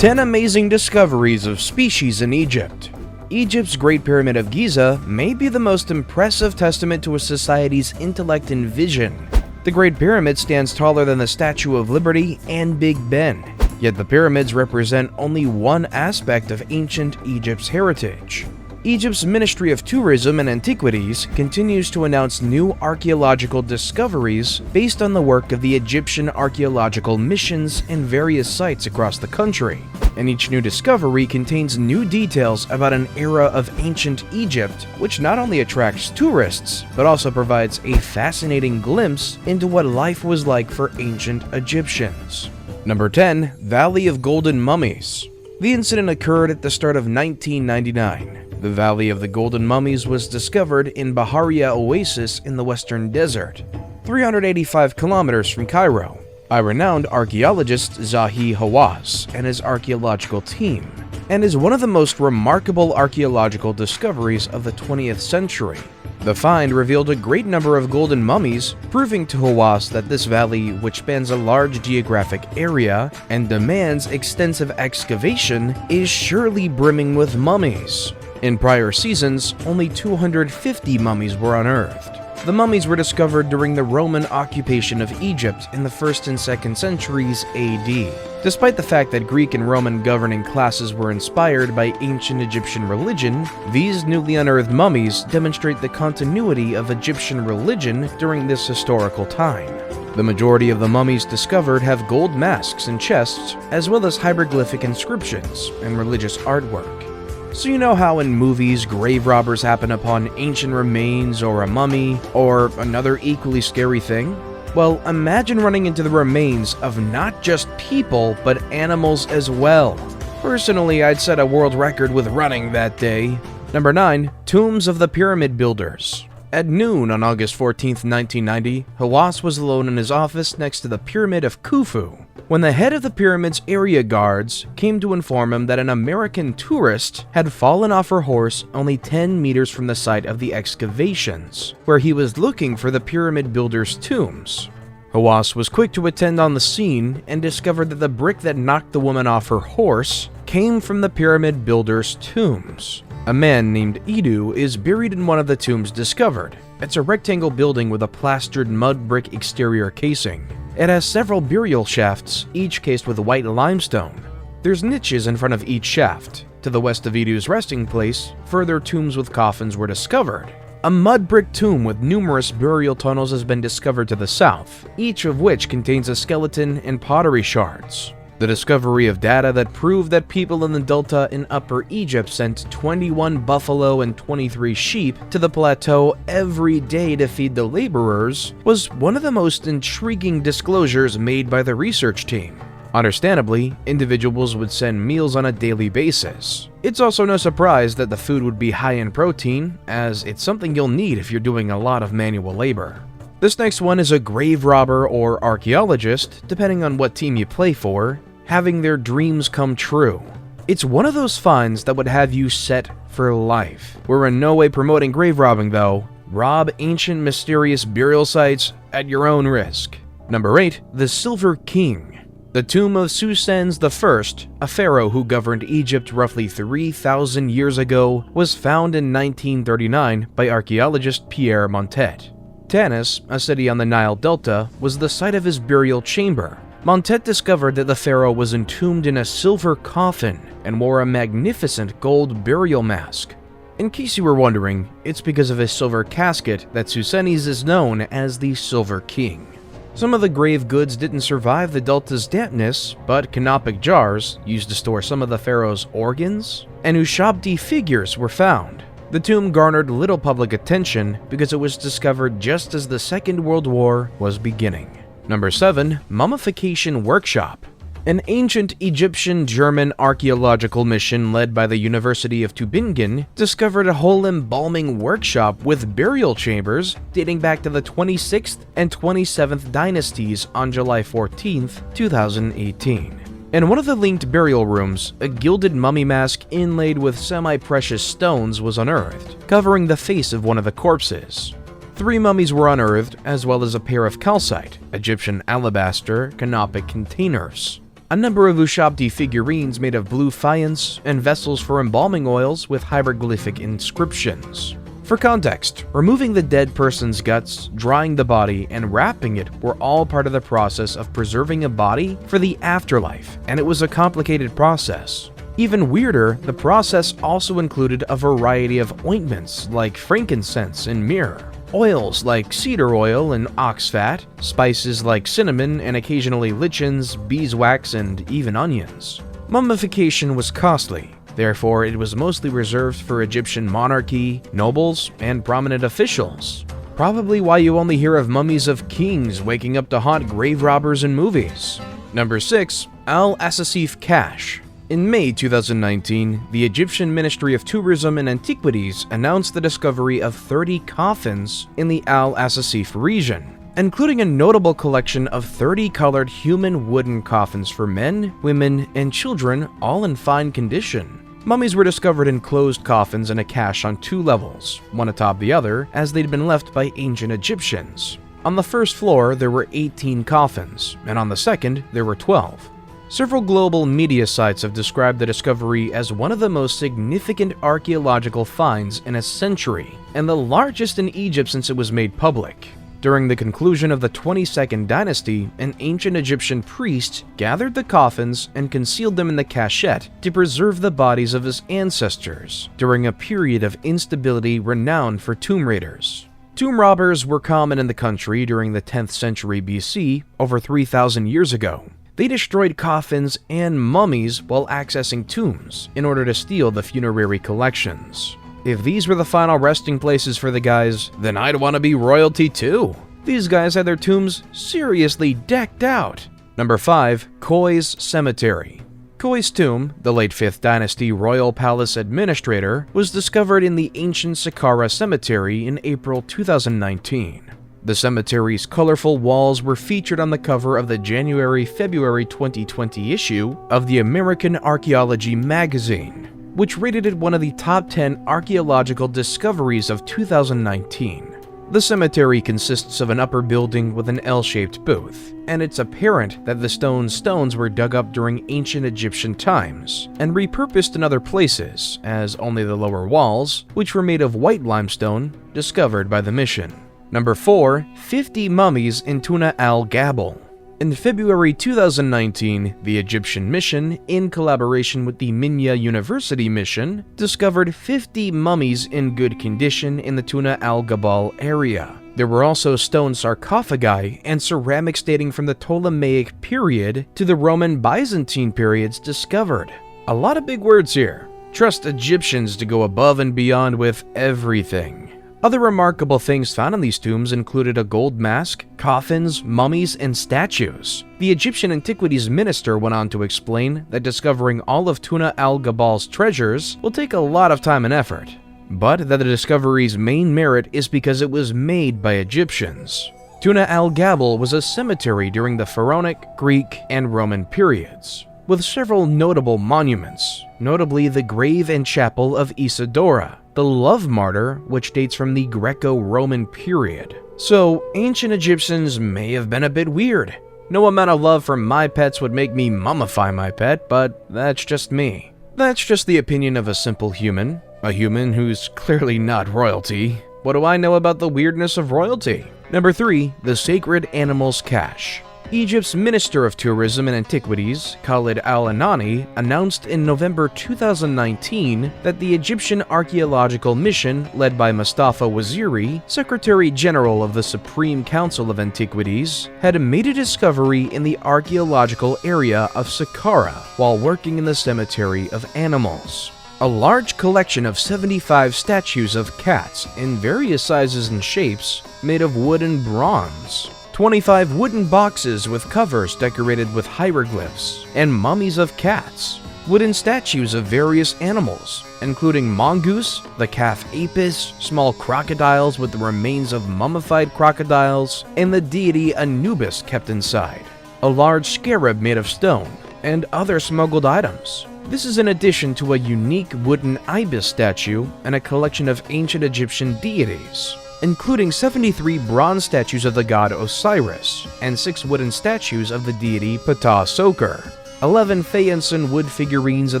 10 amazing discoveries of species in Egypt. Egypt's Great Pyramid of Giza may be the most impressive testament to a society's intellect and vision. The Great Pyramid stands taller than the Statue of Liberty and Big Ben, yet the pyramids represent only one aspect of ancient Egypt's heritage. Egypt's Ministry of Tourism and Antiquities continues to announce new archaeological discoveries based on the work of the Egyptian archaeological missions in various sites across the country, and each new discovery contains new details about an era of ancient Egypt, which not only attracts tourists, but also provides a fascinating glimpse into what life was like for ancient Egyptians. Number 10. Valley of Golden Mummies. The incident occurred at the start of 1999. The Valley of the Golden Mummies was discovered in Bahariya Oasis in the Western Desert, 385 kilometers from Cairo, by renowned archaeologist Zahi Hawass and his archaeological team, and is one of the most remarkable archaeological discoveries of the 20th century. The find revealed a great number of golden mummies, proving to Hawass that this valley, which spans a large geographic area and demands extensive excavation, is surely brimming with mummies. In prior seasons, only 250 mummies were unearthed. The mummies were discovered during the Roman occupation of Egypt in the 1st and 2nd centuries AD. Despite the fact that Greek and Roman governing classes were inspired by ancient Egyptian religion, these newly unearthed mummies demonstrate the continuity of Egyptian religion during this historical time. The majority of the mummies discovered have gold masks and chests, as well as hieroglyphic inscriptions and religious artwork. So you know how in movies grave robbers happen upon ancient remains or a mummy, or another equally scary thing? Well, imagine running into the remains of not just people, but animals as well. Personally, I'd set a world record with running that day. Number 9. Tombs of the Pyramid Builders. At noon on August 14, 1990, Hawass was alone in his office next to the Pyramid of Khufu, when the head of the pyramid's area guards came to inform him that an American tourist had fallen off her horse only 10 meters from the site of the excavations, where he was looking for the pyramid builders' tombs. Hawass was quick to attend on the scene and discovered that the brick that knocked the woman off her horse came from the pyramid builders' tombs. A man named Edu is buried in one of the tombs discovered. It's a rectangle building with a plastered mud brick exterior casing. It has several burial shafts, each cased with white limestone. There's niches in front of each shaft. To the west of Edu's resting place, further tombs with coffins were discovered. A mud brick tomb with numerous burial tunnels has been discovered to the south, each of which contains a skeleton and pottery shards. The discovery of data that proved that people in the Delta in Upper Egypt sent 21 buffalo and 23 sheep to the plateau every day to feed the laborers was one of the most intriguing disclosures made by the research team. Understandably, individuals would send meals on a daily basis. It's also no surprise that the food would be high in protein, as it's something you'll need if you're doing a lot of manual labor. This next one is a grave robber or archaeologist, depending on what team you play for, having their dreams come true. It's one of those finds that would have you set for life. We're in no way promoting grave robbing though. Rob ancient mysterious burial sites at your own risk. Number 8. The Silver King. The tomb of Susens I, a pharaoh who governed Egypt roughly 3,000 years ago, was found in 1939 by archaeologist Pierre Montet. Tanis, a city on the Nile Delta, was the site of his burial chamber. Montet discovered that the pharaoh was entombed in a silver coffin and wore a magnificent gold burial mask. In case you were wondering, it's because of his silver casket that Susenes is known as the Silver King. Some of the grave goods didn't survive the Delta's dampness, but canopic jars, used to store some of the pharaoh's organs, and Ushabti figures were found. The tomb garnered little public attention because it was discovered just as the Second World War was beginning. Number 7. Mummification Workshop. An ancient Egyptian-German archaeological mission led by the University of Tübingen discovered a whole embalming workshop with burial chambers dating back to the 26th and 27th dynasties on July 14, 2018. In one of the linked burial rooms, a gilded mummy mask inlaid with semi-precious stones was unearthed, covering the face of one of the corpses. 3 mummies were unearthed, as well as a pair of calcite, Egyptian alabaster, canopic containers. a number of Ushabti figurines made of blue faience, and vessels for embalming oils with hieroglyphic inscriptions. For context, removing the dead person's guts, drying the body, and wrapping it were all part of the process of preserving a body for the afterlife, and it was a complicated process. Even weirder, the process also included a variety of ointments like frankincense and myrrh, oils like cedar oil and ox fat, spices like cinnamon and occasionally lichens, beeswax, and even onions. Mummification was costly. Therefore, it was mostly reserved for Egyptian monarchy, nobles, and prominent officials. Probably why you only hear of mummies of kings waking up to haunt grave robbers in movies. Number 6. Al-Asasif Cache. In May 2019, the Egyptian Ministry of Tourism and Antiquities announced the discovery of 30 coffins in the Al-Asasif region, including a notable collection of 30 colored human wooden coffins for men, women, and children, all in fine condition. Mummies were discovered in closed coffins in a cache on 2 levels, one atop the other, as they'd been left by ancient Egyptians. On the first floor, there were 18 coffins, and on the second, there were 12. Several global media sites have described the discovery as one of the most significant archaeological finds in a century, and the largest in Egypt since it was made public. During the conclusion of the 22nd dynasty, an ancient Egyptian priest gathered the coffins and concealed them in the cachette to preserve the bodies of his ancestors during a period of instability renowned for tomb raiders. Tomb robbers were common in the country during the 10th century BC, over 3,000 years ago. They destroyed coffins and mummies while accessing tombs in order to steal the funerary collections. If these were the final resting places for the guys, then I'd want to be royalty too. These guys had their tombs seriously decked out. Number 5. Khoi's Cemetery. Khoi's tomb, the late 5th dynasty royal palace administrator, was discovered in the ancient Saqqara Cemetery in April 2019. The cemetery's colorful walls were featured on the cover of the January-February 2020 issue of the American Archaeology magazine, which rated it one of the top 10 archaeological discoveries of 2019. The cemetery consists of an upper building with an L-shaped booth, and it's apparent that the stones were dug up during ancient Egyptian times and repurposed in other places, as only the lower walls, which were made of white limestone, discovered by the mission. Number 4. 50 Mummies in Tuna al-Gabal. In February 2019, the Egyptian mission, in collaboration with the Minya University mission, discovered 50 mummies in good condition in the Tuna al-Gabal area. There were also stone sarcophagi and ceramics dating from the Ptolemaic period to the Roman Byzantine periods discovered. A lot of big words here. Trust Egyptians to go above and beyond with everything. Other remarkable things found in these tombs included a gold mask, coffins, mummies, and statues. The Egyptian Antiquities minister went on to explain that discovering all of Tuna al-Gabal's treasures will take a lot of time and effort, but that the discovery's main merit is because it was made by Egyptians. Tuna al-Gabal was a cemetery during the Pharaonic, Greek, and Roman periods, with several notable monuments, notably the grave and chapel of Isidora, the love martyr, which dates from the Greco-Roman period. So, ancient Egyptians may have been a bit weird. No amount of love for my pets would make me mummify my pet, but that's just me. That's just the opinion of a simple human, a human who's clearly not royalty. What do I know about the weirdness of royalty? Number 3. The Sacred Animals Cache. Egypt's Minister of Tourism and Antiquities, Khalid Al-Anani, announced in November 2019 that the Egyptian Archaeological Mission, led by Mustafa Waziri, Secretary General of the Supreme Council of Antiquities, had made a discovery in the archaeological area of Saqqara while working in the Cemetery of Animals. A large collection of 75 statues of cats in various sizes and shapes made of wood and bronze. 25 wooden boxes with covers decorated with hieroglyphs, and mummies of cats, wooden statues of various animals, including mongoose, the calf apis, small crocodiles with the remains of mummified crocodiles, and the deity Anubis kept inside, a large scarab made of stone, and other smuggled items. This is in addition to a unique wooden ibis statue and a collection of ancient Egyptian deities, including 73 bronze statues of the god Osiris and 6 wooden statues of the deity Ptah Soker. 11 faience and wood figurines of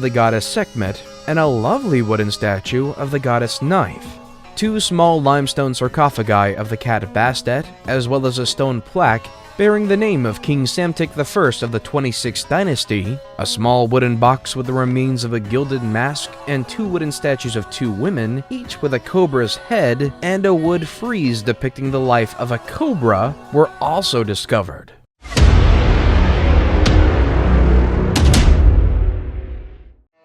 the goddess Sekhmet, and a lovely wooden statue of the goddess Knife. 2 small limestone sarcophagi of the cat Bastet, as well as a stone plaque bearing the name of King Psamtik I of the 26th dynasty, a small wooden box with the remains of a gilded mask, and 2 wooden statues of 2 women, each with a cobra's head, and a wood frieze depicting the life of a cobra, were also discovered.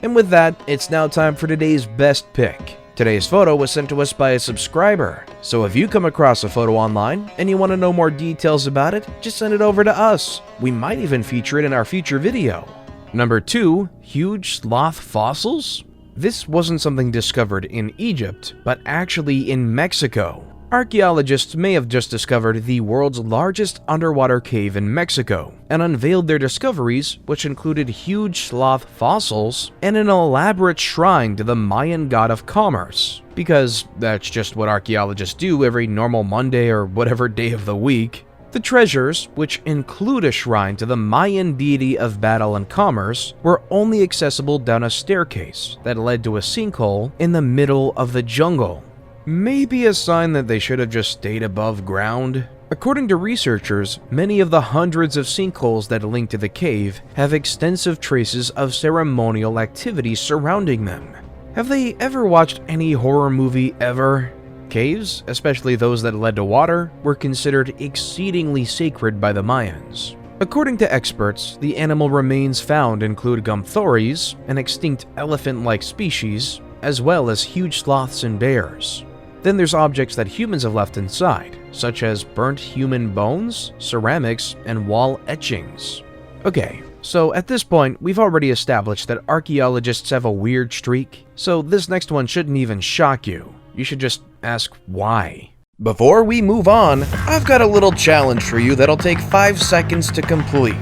And with that, it's now time for today's best pick. Today's photo was sent to us by a subscriber, so if you come across a photo online and you want to know more details about it, just send it over to us. We might even feature it in our future video. Number 2. Huge sloth fossils? This wasn't something discovered in Egypt, but actually in Mexico. Archaeologists may have just discovered the world's largest underwater cave in Mexico and unveiled their discoveries, which included huge sloth fossils and an elaborate shrine to the Mayan god of commerce, because that's just what archaeologists do every normal Monday or whatever day of the week. The treasures, which include a shrine to the Mayan deity of battle and commerce, were only accessible down a staircase that led to a sinkhole in the middle of the jungle. Maybe a sign that they should have just stayed above ground? According to researchers, many of the hundreds of sinkholes that link to the cave have extensive traces of ceremonial activity surrounding them. Have they ever watched any horror movie ever? Caves, especially those that led to water, were considered exceedingly sacred by the Mayans. According to experts, the animal remains found include Gumthoris, an extinct elephant-like species, as well as huge sloths and bears. Then there's objects that humans have left inside, such as burnt human bones, ceramics, and wall etchings. Okay, so at this point, we've already established that archaeologists have a weird streak, so this next one shouldn't even shock you. You should just ask why. Before we move on, I've got a little challenge for you that'll take 5 seconds to complete.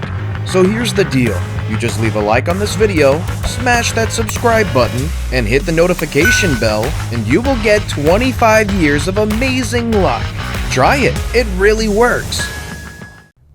So here's the deal. You just leave a like on this video, smash that subscribe button, and hit the notification bell, and you will get 25 years of amazing luck. Try it, it really works.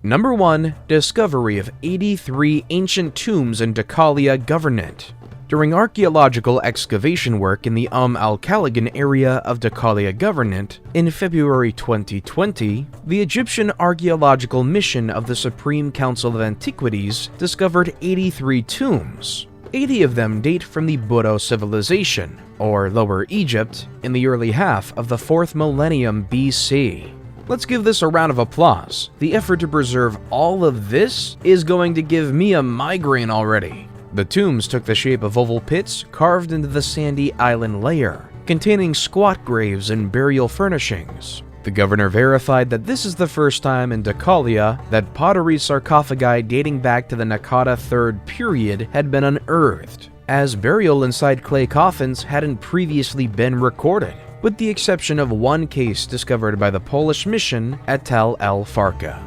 Number 1. Discovery of 83 ancient tombs in Deucalion Governorate. During archaeological excavation work in the al-Khaligan area of Deucalion Governorate in February 2020, the Egyptian Archaeological Mission of the Supreme Council of Antiquities discovered 83 tombs. 80 of them date from the Buto civilization, or Lower Egypt, in the early half of the 4th millennium BC. Let's give this a round of applause. The effort to preserve all of this is going to give me a migraine already. The tombs took the shape of oval pits carved into the sandy island layer, containing squat graves and burial furnishings. The governor verified that this is the first time in Deucalion that pottery sarcophagi dating back to the Naqada III period had been unearthed, as burial inside clay coffins hadn't previously been recorded, with the exception of one case discovered by the Polish mission at Tal el Farka.